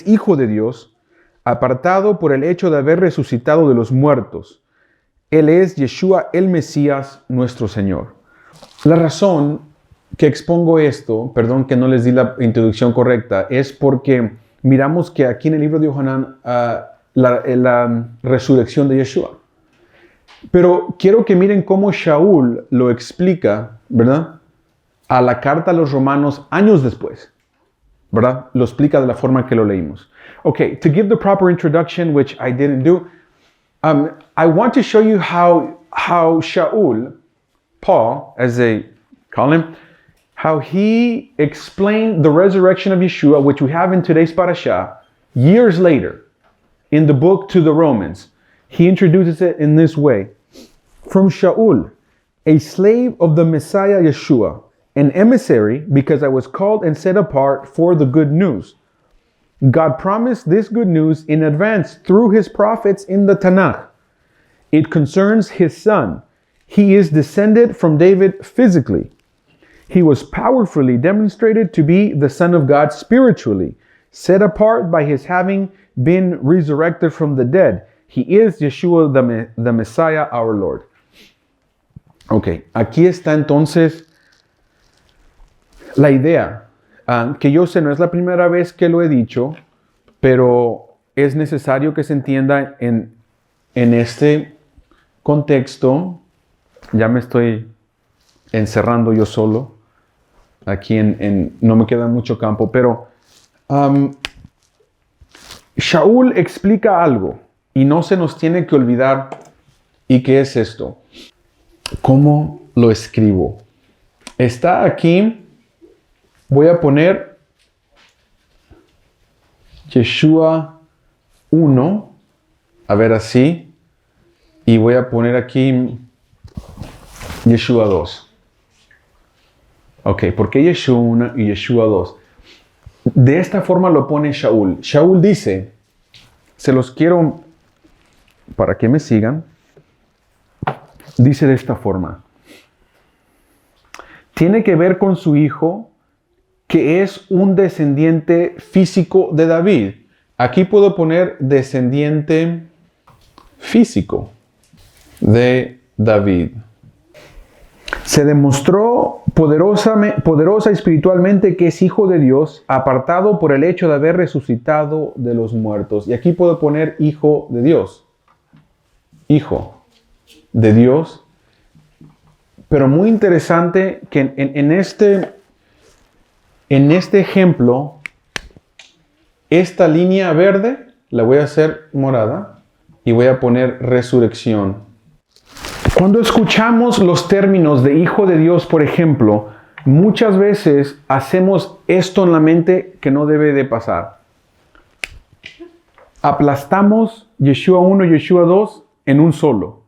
hijo de Dios, apartado por el hecho de haber resucitado de los muertos. Él es Yeshua el Mesías, nuestro Señor. La razón que expongo esto, perdón que no les di la introducción correcta, es porque miramos que aquí en el libro de Yohanan la resurrección de Yeshua. Pero quiero que miren cómo Shaul lo explica, ¿verdad? A la carta a los romanos años después, ¿verdad? Lo explica de la forma que lo leímos. Okay, to give the proper introduction, which I didn't do, I want to show you how Shaul, Paul, as they call him, how he explained the resurrection of Yeshua, which we have in today's parasha, years later, in the book to the Romans. He introduces it in this way. From Shaul, a slave of the Messiah Yeshua, an emissary because I was called and set apart for the good news. God promised this good news in advance through his prophets in the Tanakh. It concerns his son. He is descended from David physically. He was powerfully demonstrated to be the Son of God spiritually, set apart by his having been resurrected from the dead. He is Yeshua the Messiah, our Lord. Ok, aquí está entonces la idea, que yo sé, no es la primera vez que lo he dicho, pero es necesario que se entienda en este contexto. Ya me estoy encerrando yo solo. Aquí no me queda mucho campo, pero Shaul explica algo y no se nos tiene que olvidar. ¿Y qué es esto? ¿Cómo lo escribo? Está aquí. Voy a poner Yeshua 1, a ver así, y voy a poner aquí Yeshua 2. Ok, ¿por qué Yeshua 1 y Yeshua 2? De esta forma lo pone Shaul. Shaul dice, se los quiero para que me sigan, dice de esta forma. Tiene que ver con su hijo, que es un descendiente físico de David. Aquí puedo poner descendiente físico de David. Se demostró poderosa espiritualmente que es hijo de Dios, apartado por el hecho de haber resucitado de los muertos. Y aquí puedo poner hijo de Dios. Hijo de Dios. Pero muy interesante que en este ejemplo, esta línea verde la voy a hacer morada y voy a poner resurrección. Cuando escuchamos los términos de hijo de Dios, por ejemplo, muchas veces hacemos esto en la mente que no debe de pasar. Aplastamos Yeshua 1 y Yeshua 2 en un solo,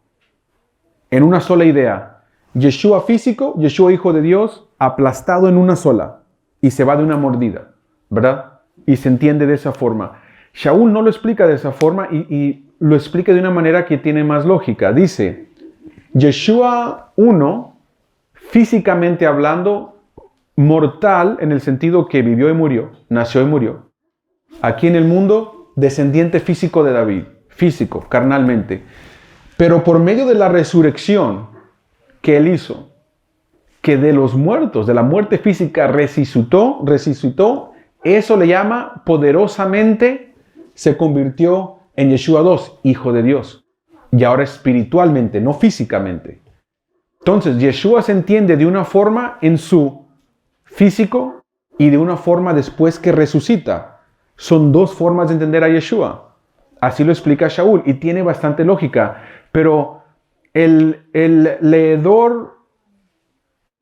en una sola idea. Yeshua físico, Yeshua hijo de Dios, aplastado en una sola. Y se va de una mordida, ¿verdad? Y se entiende de esa forma. Shaul no lo explica de esa forma y lo explica de una manera que tiene más lógica. Dice, Yeshua 1, físicamente hablando, mortal en el sentido que vivió y murió, nació y murió. Aquí en el mundo, descendiente físico de David, físico, carnalmente. Pero por medio de la resurrección que él hizo, que de los muertos, de la muerte física resucitó, eso le llama poderosamente, se convirtió en Yeshua 2, hijo de Dios. Y ahora espiritualmente, no físicamente. Entonces, Yeshua se entiende de una forma en su físico y de una forma después que resucita. Son dos formas de entender a Yeshua. Así lo explica Shaul y tiene bastante lógica. Pero el leedor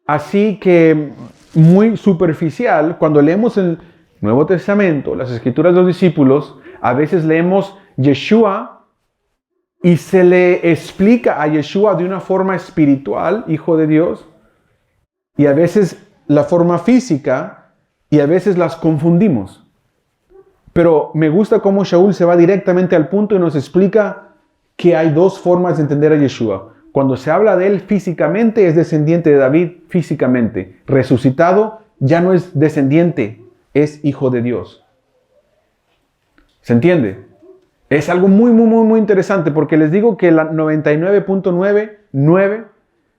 así que muy superficial, cuando leemos el Nuevo Testamento, las Escrituras de los discípulos, a veces leemos Yeshua y se le explica a Yeshua de una forma espiritual, hijo de Dios, y a veces la forma física, y a veces las confundimos. Pero me gusta cómo Shaul se va directamente al punto y nos explica que hay dos formas de entender a Yeshua. Cuando se habla de él físicamente, es descendiente de David físicamente. Resucitado, ya no es descendiente, es hijo de Dios. ¿Se entiende? Es algo muy interesante porque les digo que la 99.99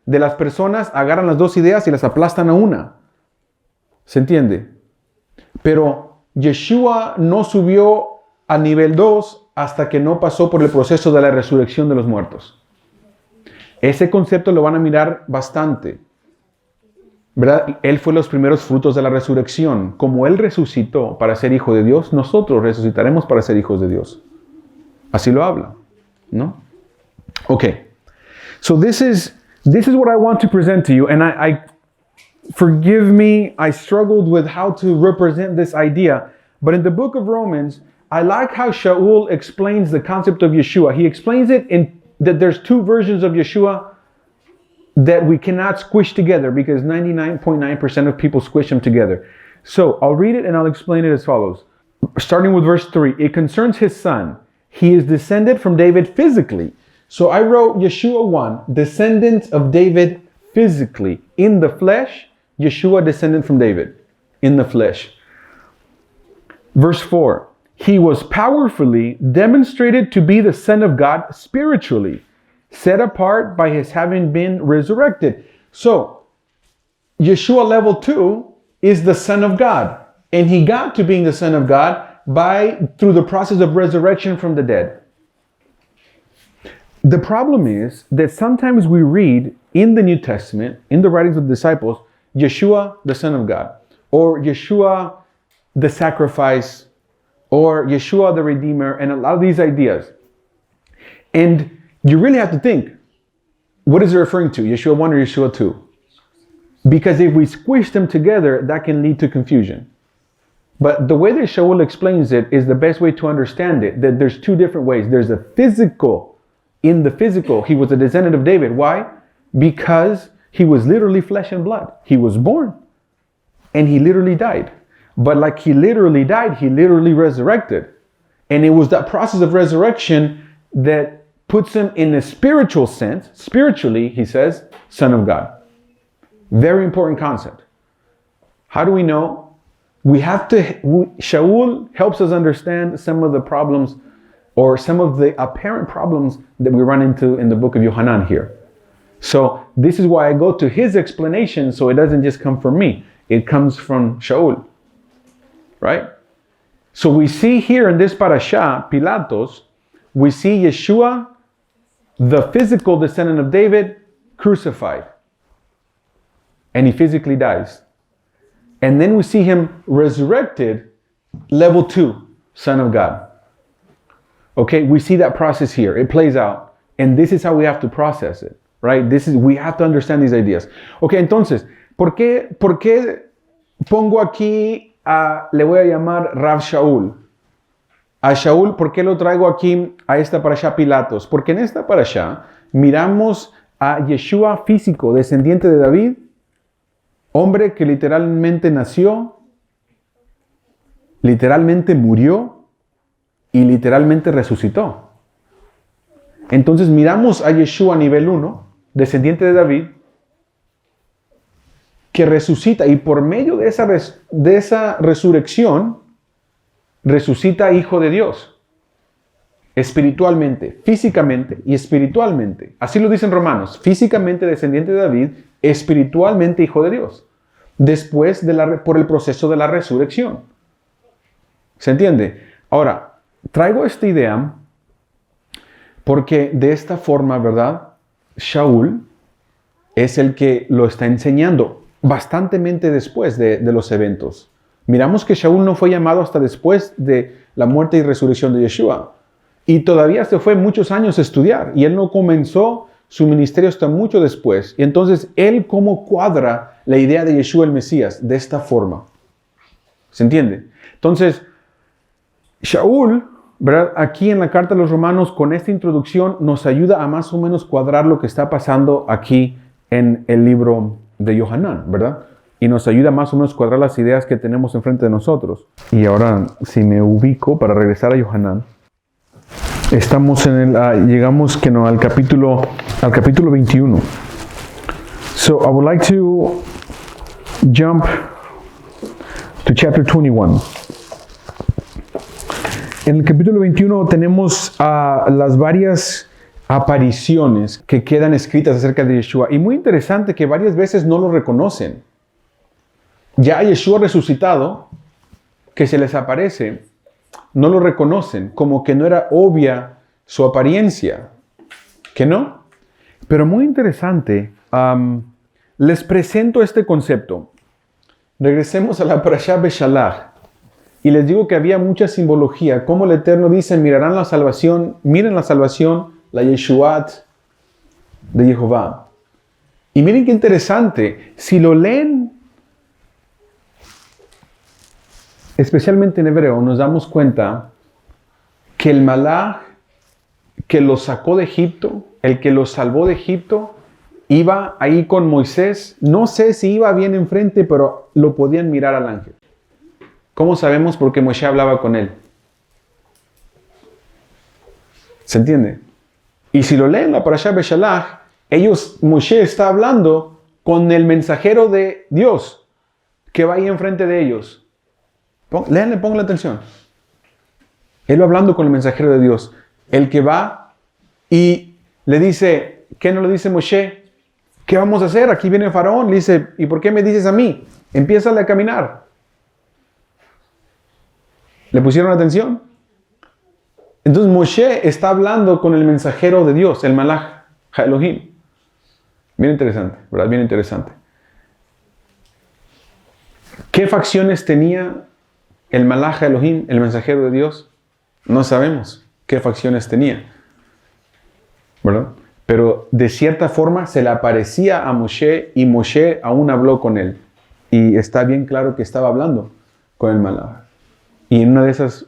de las personas agarran las dos ideas y las aplastan a una. ¿Se entiende? Pero Yeshua no subió a nivel 2 hasta que no pasó por el proceso de la resurrección de los muertos. Ese concepto lo van a mirar bastante, ¿verdad? Él fue los primeros frutos de la resurrección. Como Él resucitó para ser hijo de Dios, nosotros resucitaremos para ser hijos de Dios. Así lo habla, ¿no? Okay. So this is what I want to present to you, and I forgive me, I struggled with how to represent this idea, but in the book of Romans, I like how Shaul explains the concept of Yeshua. He explains it in that there's two versions of Yeshua that we cannot squish together because 99.9% of people squish them together. So I'll read it and I'll explain it as follows. Starting with verse 3, it concerns his son. He is descended from David physically. So I wrote Yeshua 1, descendant of David physically. In the flesh, Yeshua descended from David. In the flesh. Verse 4. He was powerfully demonstrated to be the Son of God spiritually, set apart by his having been resurrected. So, Yeshua level 2 is the Son of God. And he got to being the Son of God through the process of resurrection from the dead. The problem is that sometimes we read in the New Testament, in the writings of the disciples, Yeshua, the Son of God, or Yeshua, the sacrifice, or Yeshua, the Redeemer, and a lot of these ideas. And you really have to think, what is it referring to? Yeshua 1 or Yeshua 2? Because if we squish them together, that can lead to confusion. But the way that Shaul explains it is the best way to understand it, that there's two different ways. There's a physical. In the physical, he was a descendant of David. Why? Because he was literally flesh and blood. He was born and he literally died. But like he literally died, he literally resurrected. And it was that process of resurrection that puts him in a spiritual sense, spiritually, he says, Son of God. Very important concept. How do we know? Shaul helps us understand some of the problems or some of the apparent problems that we run into in the book of Yohanan here. So this is why I go to his explanation, so it doesn't just come from me. It comes from Shaul, right? So we see here in this parasha, Pilatos, we see Yeshua, the physical descendant of David, crucified. And he physically dies. And then we see him resurrected, level 2, Son of God. Okay, we see that process here. It plays out. And this is how we have to process it, right? We have to understand these ideas. Okay, entonces, ¿por qué pongo aquí le voy a llamar Rav Shaul? A Shaul, ¿por qué lo traigo aquí a esta parasha Pilatos? Porque en esta parasha miramos a Yeshua físico, descendiente de David, hombre que literalmente nació, literalmente murió y literalmente resucitó. Entonces miramos a Yeshua nivel 1, descendiente de David, que resucita y por medio de esa resurrección, resucita hijo de Dios. Espiritualmente, físicamente y espiritualmente. Así lo dicen Romanos. Físicamente descendiente de David, espiritualmente hijo de Dios. Después por el proceso de la resurrección. ¿Se entiende? Ahora, traigo esta idea porque de esta forma, ¿verdad? Shaul es el que lo está enseñando bastantemente después de los eventos. Miramos que Shaul no fue llamado hasta después de la muerte y resurrección de Yeshua. Y todavía se fue muchos años a estudiar. Y él no comenzó su ministerio hasta mucho después. Y entonces, él cómo cuadra la idea de Yeshua el Mesías de esta forma. ¿Se entiende? Entonces, Shaul, ¿verdad? Aquí en la carta a los Romanos, con esta introducción, nos ayuda a más o menos cuadrar lo que está pasando aquí en el libro de Yohanan, ¿verdad? Y nos ayuda más o menos a cuadrar las ideas que tenemos enfrente de nosotros. Y ahora, si me ubico para regresar a Yohanan, estamos llegamos al capítulo 21. So I would like to jump to chapter 21. En el capítulo 21 tenemos las varias apariciones que quedan escritas acerca de Yeshua. Y muy interesante que varias veces no lo reconocen. Ya Yeshua resucitado, que se les aparece, no lo reconocen, como que no era obvia su apariencia. ¿Que no? Pero muy interesante, les presento este concepto. Regresemos a la parasha Beshalach. Y les digo que había mucha simbología. Como el Eterno dice, miren la salvación, la Yeshuat de Jehová. Y miren qué interesante, si lo leen, especialmente en hebreo, nos damos cuenta que el Malach que los sacó de Egipto, el que los salvó de Egipto, iba ahí con Moisés. No sé si iba bien enfrente, pero lo podían mirar al ángel. ¿Cómo sabemos? Porque Moshe hablaba con él. ¿Se entiende? Y si lo leen la parasha Beshalach, Moshe está hablando con el mensajero de Dios que va ahí enfrente de ellos. Léanle, pongan la atención. Él va hablando con el mensajero de Dios, el que va y le dice, ¿qué no le dice Moshe? ¿Qué vamos a hacer? Aquí viene el faraón. Le dice, ¿y por qué me dices a mí? empiézale a caminar. ¿Le pusieron atención? Entonces Moshe está hablando con el mensajero de Dios, el Malach Elohim. Bien interesante, ¿verdad? Bien interesante. ¿Qué facciones tenía el Malach Elohim, el mensajero de Dios? No sabemos qué facciones tenía, ¿verdad? Pero de cierta forma se le aparecía a Moshe y Moshe aún habló con él. Y está bien claro que estaba hablando con el Malach. Y en uno de esos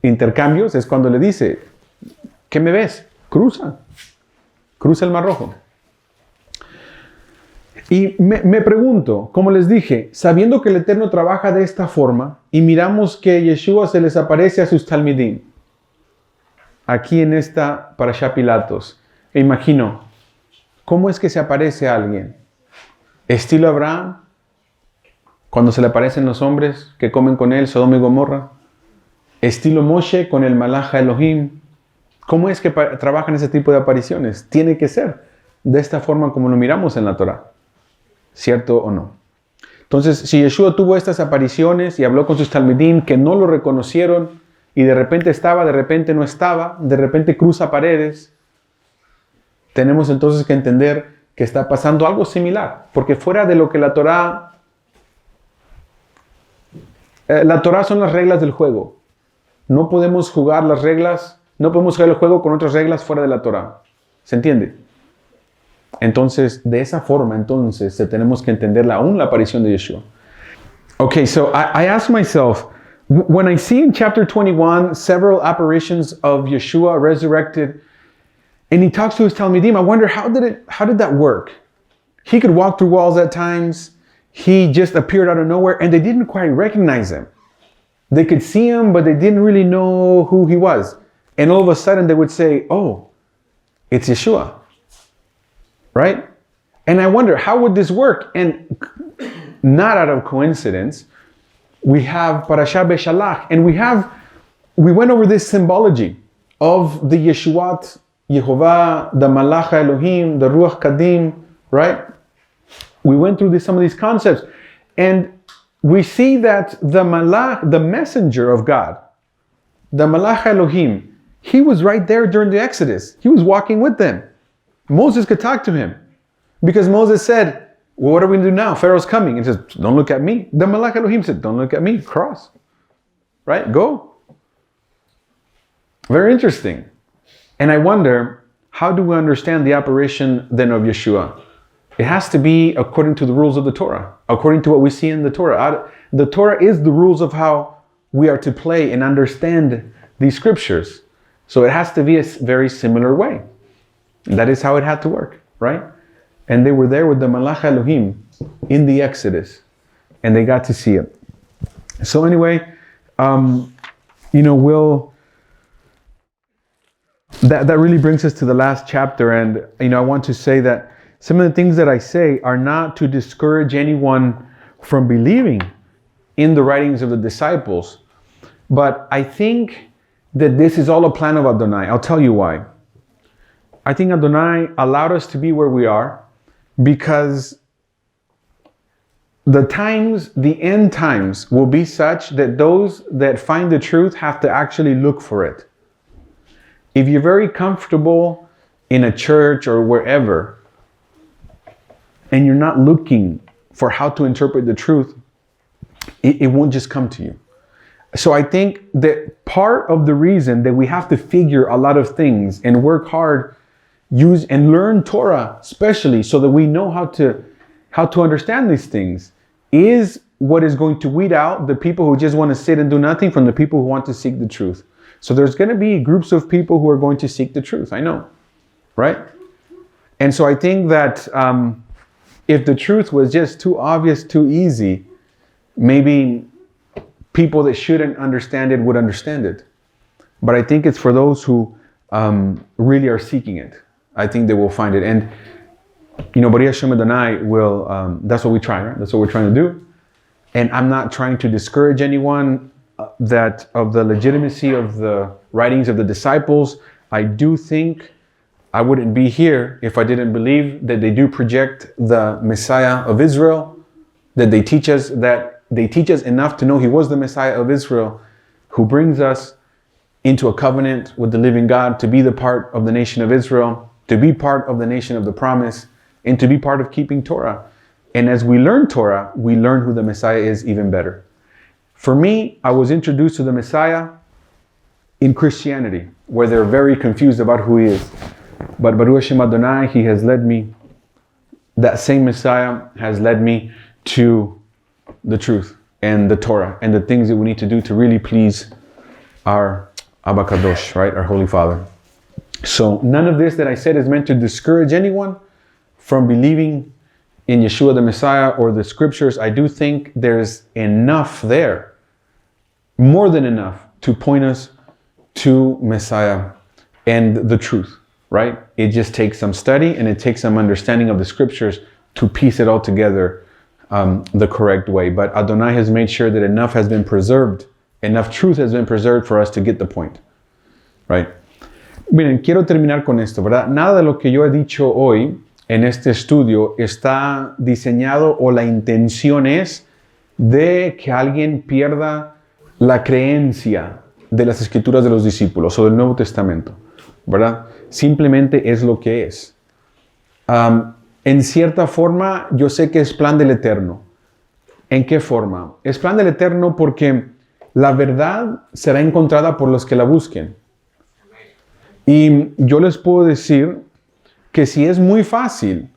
intercambios es cuando le dice, ¿qué me ves? Cruza el Mar Rojo. Y me pregunto, como les dije, sabiendo que el Eterno trabaja de esta forma y miramos que Yeshua se les aparece a sus talmidim, aquí en esta Parashá Pilatos, e imagino, ¿cómo es que se aparece a alguien? Estilo Abraham, cuando se le aparecen los hombres que comen con él, Sodoma y Gomorra. Estilo Moshe con el Malach Elohim. ¿Cómo es que trabajan ese tipo de apariciones? Tiene que ser de esta forma como lo miramos en la Torah. ¿Cierto o no? Entonces, si Yeshua tuvo estas apariciones y habló con sus talmidim que no lo reconocieron y de repente estaba, de repente no estaba, de repente cruza paredes, tenemos entonces que entender que está pasando algo similar, porque fuera de lo que la Torah son las reglas del juego. No podemos jugar las reglas, no podemos jugar el juego con otras reglas fuera de la Torah. ¿Se entiende? Entonces, de esa forma, entonces, tenemos que entender aún la aparición de Yeshua. Okay, so I asked myself, when I see in chapter 21 several apparitions of Yeshua resurrected, and he talks to his Talmidim, I wonder how did that work? He could walk through walls at times. He just appeared out of nowhere, and they didn't quite recognize him. They could see him, but they didn't really know who he was. And all of a sudden, they would say, "Oh, it's Yeshua." Right? And I wonder, how would this work? And not out of coincidence, we have Parashah Beshalach, and we went over this symbology of the Yeshuat, Yehovah, the Malach Elohim, the Ruach Kadim, right? We went through some of these concepts, and we see that the Malach, the messenger of God, the Malach Elohim, he was right there during the Exodus. He was walking with them. Moses could talk to him because Moses said, well, what are we going to do now? Pharaoh's coming. He says, don't look at me. The Malach Elohim said, don't look at me. Cross. Right? Go. Very interesting. And I wonder, how do we understand the apparition then of Yeshua? It has to be according to the rules of the Torah, according to what we see in the Torah. The Torah is the rules of how we are to play and understand these scriptures. So it has to be a very similar way. That is how it had to work, right? And they were there with the Malach Elohim in the Exodus, and they got to see it. So anyway, that really brings us to the last chapter, and I want to say that some of the things that I say are not to discourage anyone from believing in the writings of the disciples, but I think that this is all a plan of Adonai. I'll tell you why. I think Adonai allowed us to be where we are because the end times will be such that those that find the truth have to actually look for it. If you're very comfortable in a church or wherever, and you're not looking for how to interpret the truth, it won't just come to you. So I think that part of the reason that we have to figure a lot of things and work hard, use and learn Torah, especially so that we know how to understand these things, is what is going to weed out the people who just want to sit and do nothing from the people who want to seek the truth. So there's going to be groups of people who are going to seek the truth. I know, right? And so I think that if the truth was just too obvious, too easy, maybe people that shouldn't understand it would understand it. But I think it's for those who really are seeking it. I think they will find it. And, Bari Hashem Adonai will, that's what we try, right? That's what we're trying to do. And I'm not trying to discourage anyone that of the legitimacy of the writings of the disciples. I do think I wouldn't be here if I didn't believe that they do project the Messiah of Israel, that they teach us enough to know he was the Messiah of Israel, who brings us into a covenant with the living God, to be the part of the nation of Israel, to be part of the nation of the promise, and to be part of keeping Torah. And as we learn Torah, we learn who the Messiah is even better. For me, I was introduced to the Messiah in Christianity, where they're very confused about who he is. But Baruch Hashem Adonai, he has led me, that same Messiah has led me to the truth and the Torah and the things that we need to do to really please our Abba Kadosh, right? Our Holy Father. So none of this that I said is meant to discourage anyone from believing in Yeshua the Messiah or the scriptures. I do think there's enough there, more than enough, to point us to Messiah and the truth, right? It just takes some study and it takes some understanding of the scriptures to piece it all together the correct way. But Adonai has made sure that enough has been preserved, enough truth has been preserved for us to get the point, right? Miren, quiero terminar con esto, ¿verdad? Nada de lo que yo he dicho hoy en este estudio está diseñado o la intención es de que alguien pierda la creencia de las escrituras de los discípulos o del Nuevo Testamento, ¿verdad? Simplemente es lo que es. En cierta forma, yo sé que es plan del Eterno. ¿En qué forma? Es plan del Eterno porque la verdad será encontrada por los que la busquen. Y yo les puedo decir que si es muy fácil,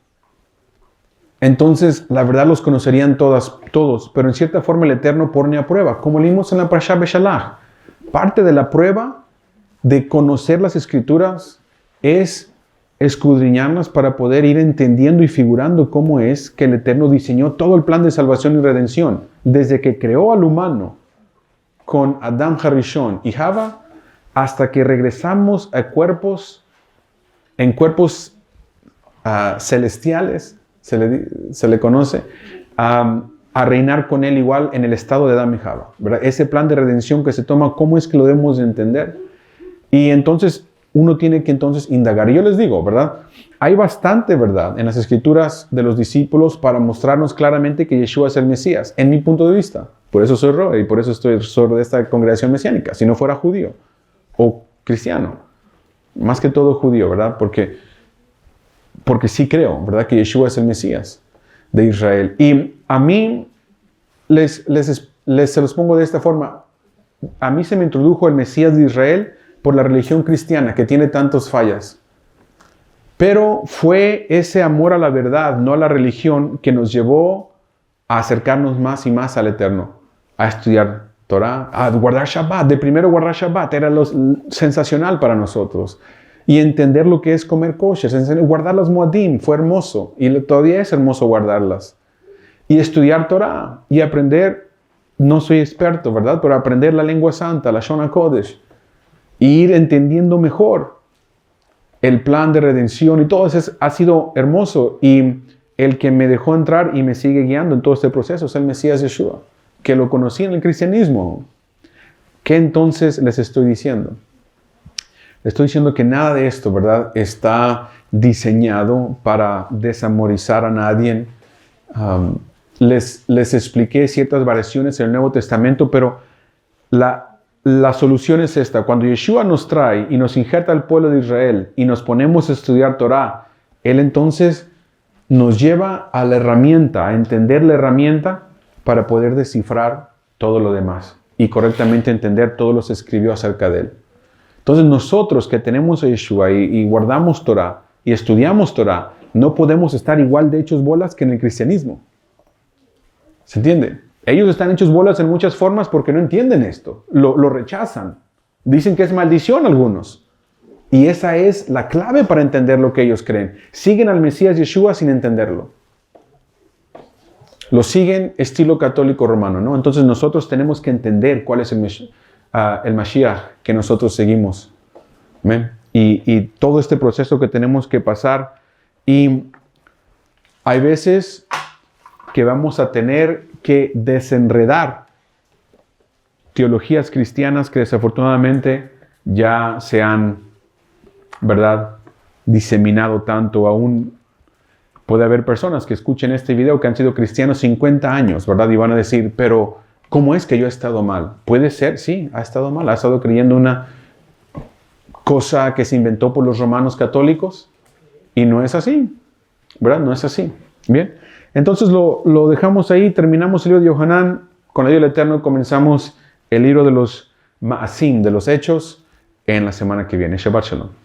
entonces la verdad los conocerían todos, pero en cierta forma el Eterno pone a prueba, como leímos en la Parashá Beshalach. Parte de la prueba de conocer las Escrituras es escudriñarlas para poder ir entendiendo y figurando cómo es que el Eterno diseñó todo el plan de salvación y redención, desde que creó al humano con Adam Harishon y Java, hasta que regresamos a cuerpos celestiales, se le conoce, a reinar con él igual en el estado de Adán y Java, ¿verdad? Ese plan de redención que se toma, ¿cómo es que lo debemos de entender? Y entonces uno tiene que entonces indagar. Y yo les digo, ¿verdad? Hay bastante verdad en las escrituras de los discípulos para mostrarnos claramente que Yeshua es el Mesías, en mi punto de vista. Por eso soy Roe y por eso soy de esta congregación mesiánica. Si no fuera judío o cristiano, más que todo judío, ¿verdad? Porque sí creo, ¿verdad? Que Yeshua es el Mesías de Israel. Y a mí, se los pongo de esta forma. A mí se me introdujo el Mesías de Israel por la religión cristiana, que tiene tantas fallas. Pero fue ese amor a la verdad, no a la religión, que nos llevó a acercarnos más y más al Eterno, a estudiar Torah, a guardar Shabbat. De primero guardar Shabbat era sensacional para nosotros. Y entender lo que es comer kosher, guardar las Moadim, fue hermoso. Y todavía es hermoso guardarlas. Y estudiar Torah y aprender, no soy experto, ¿verdad? Pero aprender la lengua santa, la Shon HaKodesh. Y ir entendiendo mejor el plan de redención y todo eso ha sido hermoso. Y el que me dejó entrar y me sigue guiando en todo este proceso es el Mesías Yeshua, que lo conocí en el cristianismo. ¿Qué entonces les estoy diciendo? Les estoy diciendo que nada de esto, ¿verdad?, está diseñado para desamorizar a nadie. Les expliqué ciertas variaciones en el Nuevo Testamento, pero la solución es esta. Cuando Yeshua nos trae y nos injerta al pueblo de Israel y nos ponemos a estudiar Torah, Él entonces nos lleva a la herramienta, a entender la herramienta para poder descifrar todo lo demás y correctamente entender todo lo que se escribió acerca de Él. Entonces nosotros que tenemos a Yeshua y guardamos Torah y estudiamos Torah, no podemos estar igual de hechos bolas que en el cristianismo. ¿Se entiende? Ellos están hechos bolas en muchas formas porque no entienden esto. Lo rechazan. Dicen que es maldición algunos. Y esa es la clave para entender lo que ellos creen. Siguen al Mesías Yeshua sin entenderlo. Lo siguen estilo católico romano, ¿no? Entonces nosotros tenemos que entender cuál es el Mashiach que nosotros seguimos. ¿Amén? Y todo este proceso que tenemos que pasar. Y hay veces que vamos a tener que desenredar teologías cristianas que desafortunadamente ya se han, ¿verdad?, diseminado tanto. Aún Puede haber personas que escuchen este video que han sido cristianos 50 años, ¿verdad? Y van a decir, pero ¿cómo es que yo he estado mal? Puede ser, sí, ha estado mal. Ha estado creyendo una cosa que se inventó por los romanos católicos y no es así, ¿verdad? No es así. Bien, entonces lo dejamos ahí, terminamos el libro de Yohanan, con la ayuda del Eterno comenzamos el libro de los Maasim, de los Hechos, en la semana que viene. Shabbat Shalom.